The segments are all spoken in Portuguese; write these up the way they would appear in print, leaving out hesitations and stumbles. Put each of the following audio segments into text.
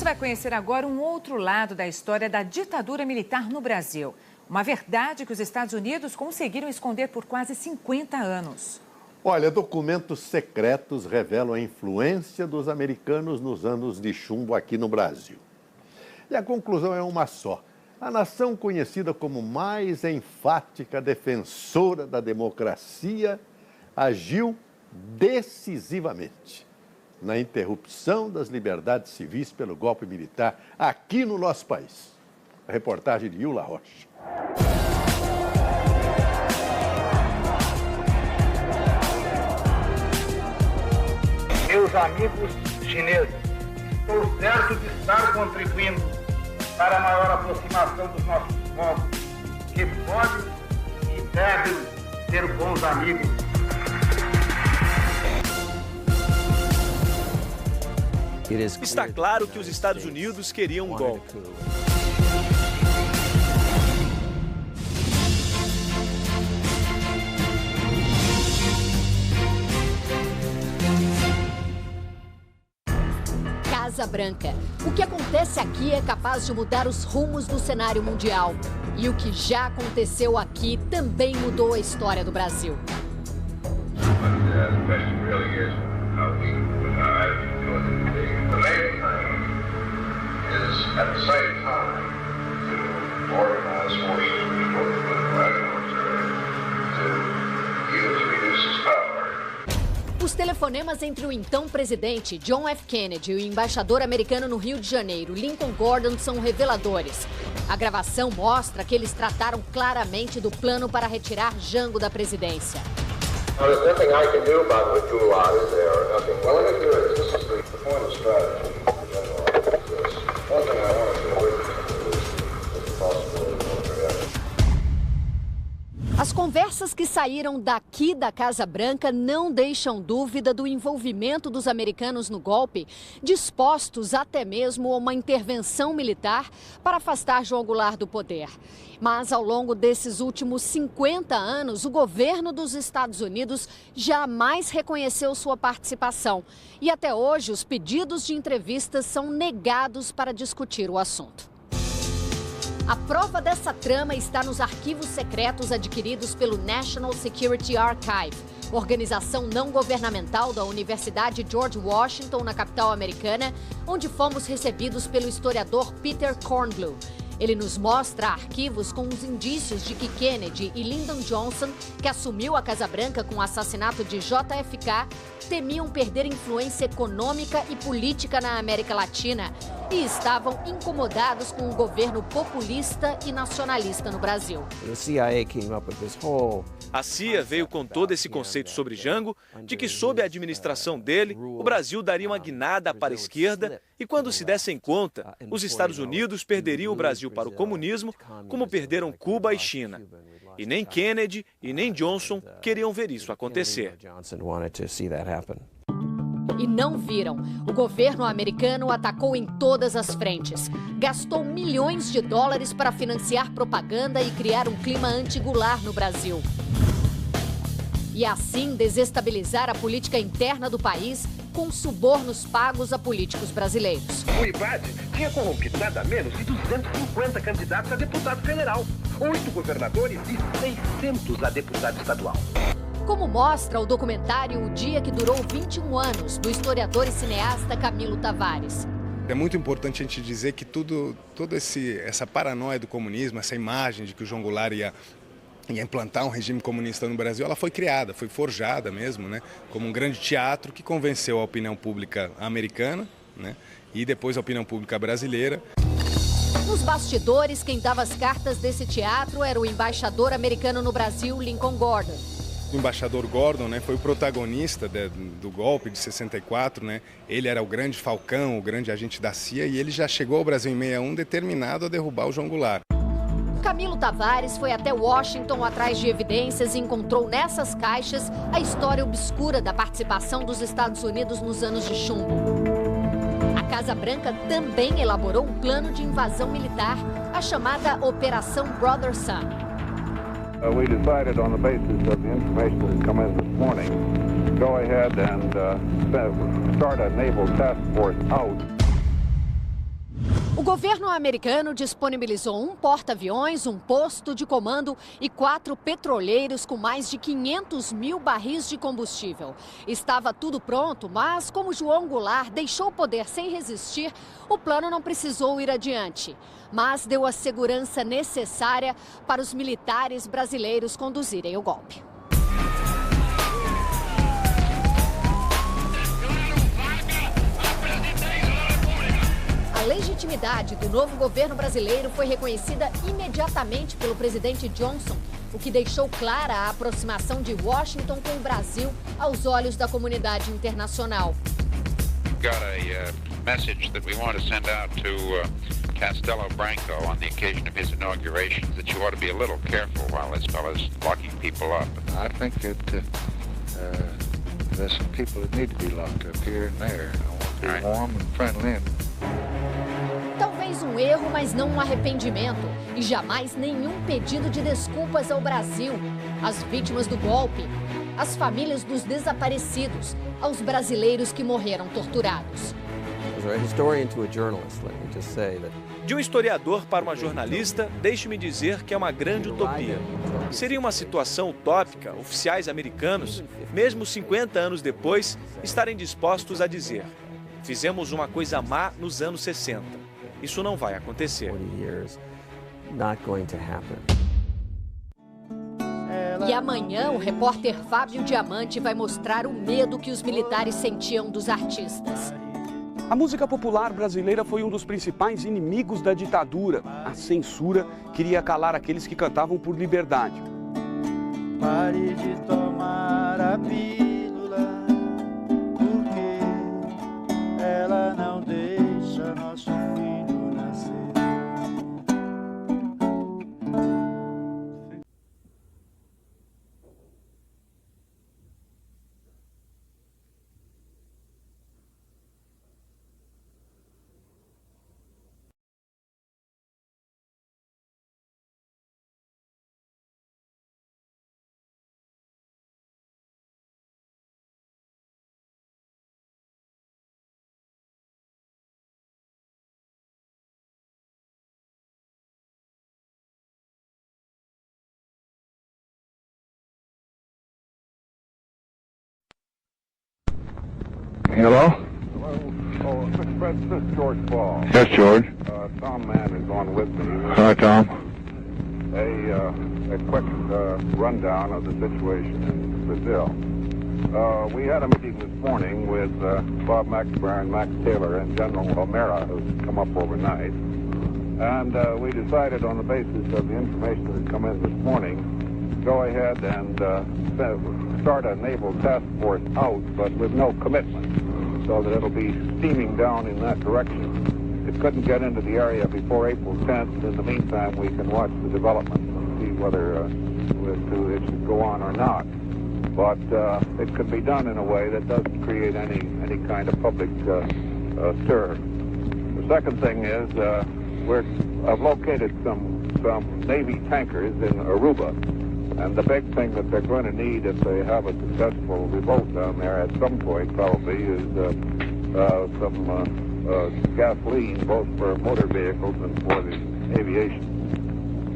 vai conhecer agora um outro lado da história da ditadura militar no Brasil. Uma verdade que os Estados Unidos conseguiram esconder por quase 50 anos. Olha, documentos secretos revelam a influência dos americanos nos anos de chumbo aqui no Brasil. E a conclusão é uma só. A nação conhecida como mais enfática defensora da democracia agiu decisivamente na interrupção das liberdades civis pelo golpe militar aqui no nosso país. A reportagem de Yula Rocha. Meus amigos chineses, estou certo de estar contribuindo para a maior aproximação dos nossos povos, que podem e devem ser bons amigos. Está claro que os Estados Unidos queriam um golpe. Casa Branca. O que acontece aqui é capaz de mudar os rumos do cenário mundial. E o que já aconteceu aqui também mudou a história do Brasil. Os telefonemas entre o então presidente John F. Kennedy e o embaixador americano no Rio de Janeiro, Lincoln Gordon, são reveladores. A gravação mostra que eles trataram claramente do plano para retirar Jango da presidência. As conversas que saíram daqui da Casa Branca não deixam dúvida do envolvimento dos americanos no golpe, dispostos até mesmo a uma intervenção militar para afastar João Goulart do poder. Mas ao longo desses últimos 50 anos, o governo dos Estados Unidos jamais reconheceu sua participação. E até hoje, os pedidos de entrevistas são negados para discutir o assunto. A prova dessa trama está nos arquivos secretos adquiridos pelo National Security Archive, organização não governamental da Universidade George Washington, na capital americana, onde fomos recebidos pelo historiador Peter Kornblum. Ele nos mostra arquivos com os indícios de que Kennedy e Lyndon Johnson, que assumiu a Casa Branca com o assassinato de JFK, temiam perder influência econômica e política na América Latina e estavam incomodados com o governo populista e nacionalista no Brasil. A CIA veio com todo esse conceito sobre Jango, de que sob a administração dele, o Brasil daria uma guinada para a esquerda e quando se dessem conta, os Estados Unidos perderiam o Brasil para o comunismo, como perderam Cuba e China. E nem Kennedy e nem Johnson queriam ver isso acontecer. E não viram. O governo americano atacou em todas as frentes. Gastou milhões de dólares para financiar propaganda e criar um clima anti-Goulart no Brasil. E assim desestabilizar a política interna do país com subornos pagos a políticos brasileiros. O IBAD tinha corrompido nada menos de 250 candidatos a deputado federal, 8 governadores e 600 a deputado estadual. Como mostra o documentário O Dia que Durou 21 Anos, do historiador e cineasta Camilo Tavares. É muito importante a gente dizer que toda essa paranoia do comunismo, essa imagem de que o João Goulart ia implantar um regime comunista no Brasil, ela foi criada, foi forjada mesmo, né, como um grande teatro que convenceu a opinião pública americana, né, e depois a opinião pública brasileira. Nos bastidores, quem dava as cartas desse teatro era o embaixador americano no Brasil, Lincoln Gordon. O embaixador Gordon, né, foi o protagonista do golpe de 64, né? Ele era o grande falcão, o grande agente da CIA, e ele já chegou ao Brasil em 61 determinado a derrubar o João Goulart. Camilo Tavares foi até Washington atrás de evidências e encontrou nessas caixas a história obscura da participação dos Estados Unidos nos anos de chumbo. A Casa Branca também elaborou um plano de invasão militar, a chamada Operação Brother Sun. We decided on the basis of the information that had come in this morning, go ahead and start a naval task force out. governo americano disponibilizou um porta-aviões, um posto de comando e 4 petroleiros com mais de 500 mil barris de combustível. Estava tudo pronto, mas como João Goulart deixou o poder sem resistir, o plano não precisou ir adiante. Mas deu a segurança necessária para os militares brasileiros conduzirem o golpe. A legitimidade do novo governo brasileiro foi reconhecida imediatamente pelo presidente Johnson, o que deixou clara a aproximação de Washington com o Brasil aos olhos da comunidade internacional. Got a message that we want to send out to Castelo Branco on the occasion of his inauguration, that you ought to be a little careful while this fellow's locking people up. I think that there's some people that need to be locked up here and there. I want to be warm and friendly. Talvez um erro, mas não um arrependimento. E jamais nenhum pedido de desculpas ao Brasil, às vítimas do golpe, às famílias dos desaparecidos, aos brasileiros que morreram torturados. De um historiador para uma jornalista, deixe-me dizer que é uma grande utopia. Seria uma situação utópica oficiais americanos, mesmo 50 anos depois, estarem dispostos a dizer: fizemos uma coisa má nos anos 60. Isso não vai acontecer. E amanhã o repórter Fábio Diamante vai mostrar o medo que os militares sentiam dos artistas. A música popular brasileira foi um dos principais inimigos da ditadura. A censura queria calar aqueles que cantavam por liberdade. Pare de tomar a pílula, porque ela não deixa nosso filho nascer. Hello? Oh, Mr. Fred, this is George Ball. Yes, George. Tom Mann is on with me. Hi, Tom. A quick rundown of the situation in Brazil. We had a meeting this morning with Bob McNamara, Max Taylor, and General O'Mara, who's come up overnight. And we decided on the basis of the information that had come in this morning, go ahead and start a naval task force out, but with no commitment, so that it'll be steaming down in that direction. It couldn't get into the area before April 10th. In the meantime, we can watch the developments and see whether it should go on or not. But it could be done in a way that doesn't create any kind of public stir. The second thing is I've located some Navy tankers in Aruba. And the big thing that they're going to need if they have a successful revolt down there at some point probably is some gasoline, both for motor vehicles and for the aviation.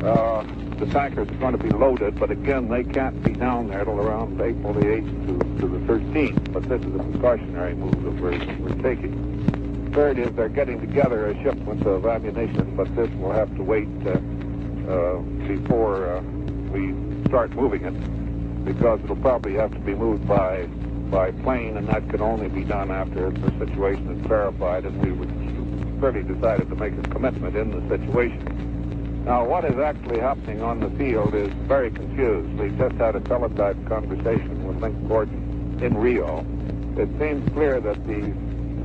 The tankers are going to be loaded, but again, they can't be down there till around April the 8th to the 13th. But this is a precautionary move that we're taking. Third is they're getting together a shipment of ammunition, but this will have to wait before we start moving it, because it'll probably have to be moved by plane, and that can only be done after the situation is clarified, and we clearly decided to make a commitment in the situation. Now, what is actually happening on the field is very confused. We just had a teletype conversation with Link Gordon in Rio. It seems clear that the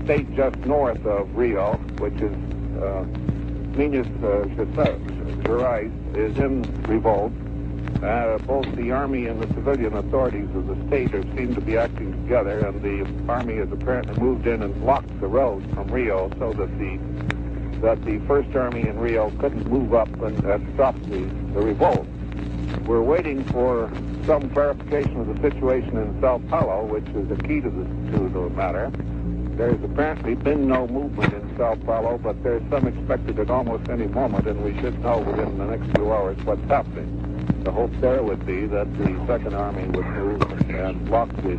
state just north of Rio, which is Minas Gerais, is in revolt. Both the Army and the civilian authorities of the state seem to be acting together, and the Army has apparently moved in and blocked the road from Rio so that the First Army in Rio couldn't move up and stop the revolt. We're waiting for some clarification of the situation in Sao Paulo, which is the key to the matter. There's apparently been no movement in Sao Paulo, but there's some expected at almost any moment, and we should know within the next few hours what's happening. The hope there would be that the Second Army would move and block the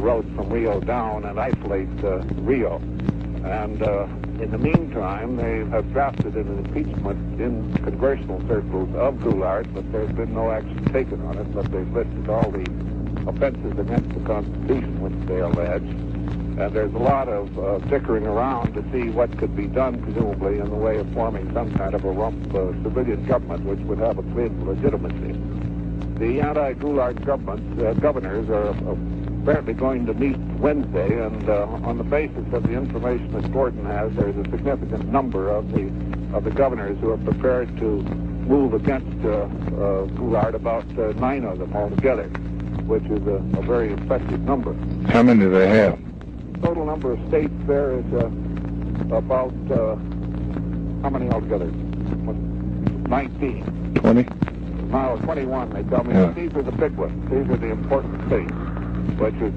road from Rio down and isolate Rio. And in the meantime, they have drafted an impeachment in congressional circles of Goulart, but there's been no action taken on it, but they've listed all the offenses against the Constitution which they allege. And there's a lot of dickering around to see what could be done, presumably, in the way of forming some kind of a rump civilian government which would have a claim legitimacy. The anti-Goulart governors are apparently going to meet Wednesday, and on the basis of the information that Gordon has, there's a significant number of the governors who are prepared to move against Goulart, about 9 of them altogether, which is a very effective number. How many do they have? Total number of states there is about, how many altogether? 19. 20? No, 21, they tell me. Yeah. These are the big ones. These are the important states, which is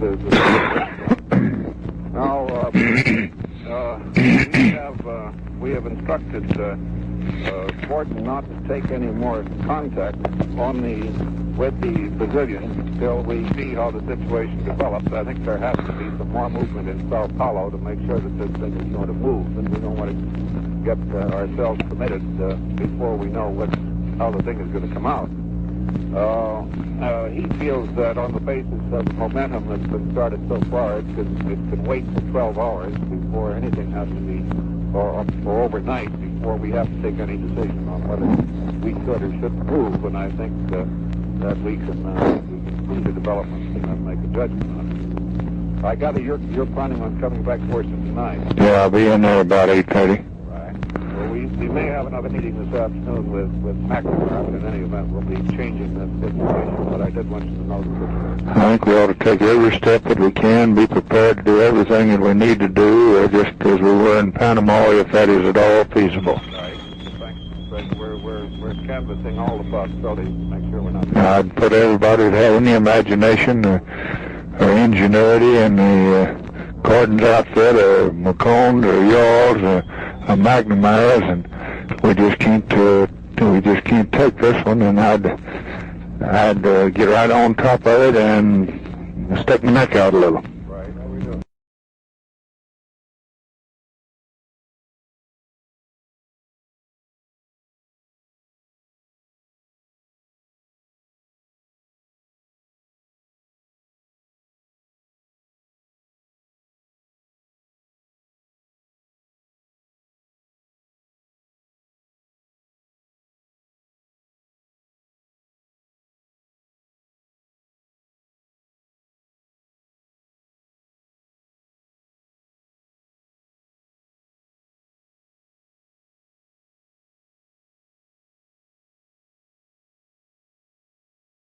now, we have instructed Gordon not to take any more contact with the Brazilians until we see how the situation develops. I think there has to be some more movement in Sao Paulo to make sure that this thing is going to move, and we don't want to get ourselves committed before we know how the thing is going to come out. He feels that on the basis of the momentum that's been started so far, it can wait for 12 hours before anything has to be, or overnight, before we have to take any decision on whether we should or shouldn't move. And I think that we can see the developments and then make a judgment on it. I gather you're planning on coming back to Washington tonight. Yeah, I'll be in there about 8:30. Well, we may have another meeting this afternoon with McNamara, but in any event, we'll be changing this situation. But I did want you to know the situation. I think we ought to take every step that we can, be prepared to do everything that we need to do, just as we were in Panama, if that is at all feasible. Right. Thanks. We're canvassing all the possibilities to make sure we're not... I'd put everybody that had any imagination or ingenuity in the Gordon's outfit, or McCone, or Yaws, or McNamara's, and we just can't take this one, and I'd get right on top of it and stick my neck out a little.